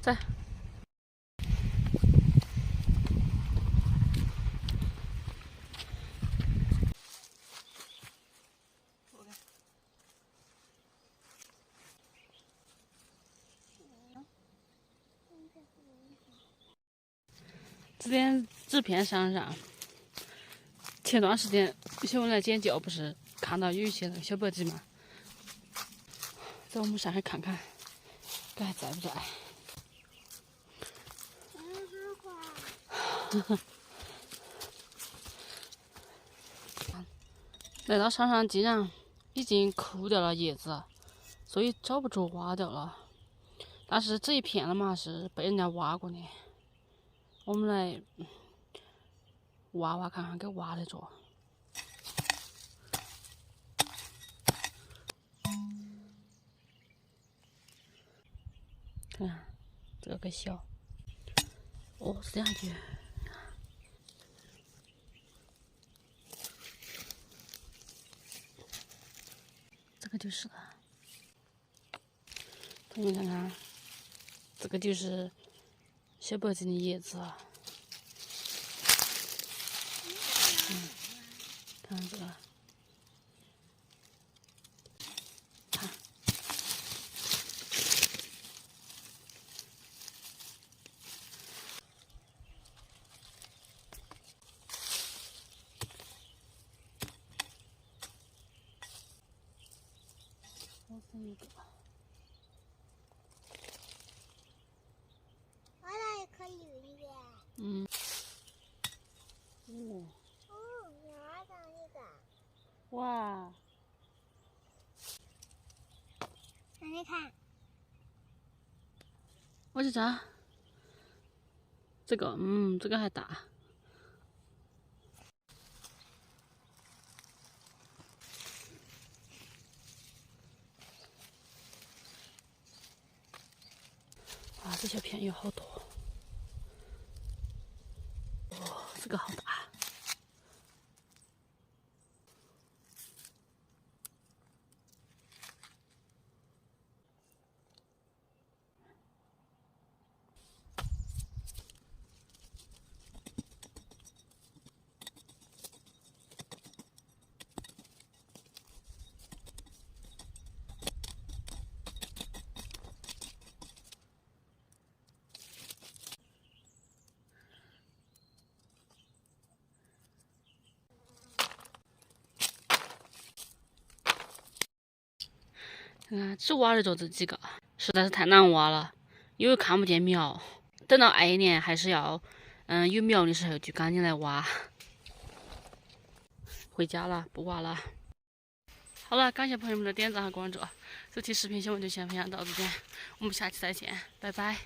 在。这边纸片山上，前段时间小文来捡旧，不是看到有一些那个小白鸡嘛？走，我们上去看看，看还在不在。来到山上竟然已经枯掉了叶子，所以找不着挖掉了。但是这一片了嘛是被人家挖过的，我们来挖挖看看，给挖得着。看看这个小，哦，是这样的。这个就是了，同学们看看，这个就是小白鸡的叶子。看这个，看，我是一个。我那也可以运的。嗯。哦。哦，哪长一个？哇。那你看，我去找这个，这个还大。哇，这小片有好多。哇，这个好大。只挖得着这几个，实在是太难挖了，因为看不见苗。等到爱一年还是要，有苗的时候就赶紧来挖。回家了，不挖了。好了，感谢朋友们的点赞和关注，这期视频小文就先分享到这边，我们下期再见，拜拜。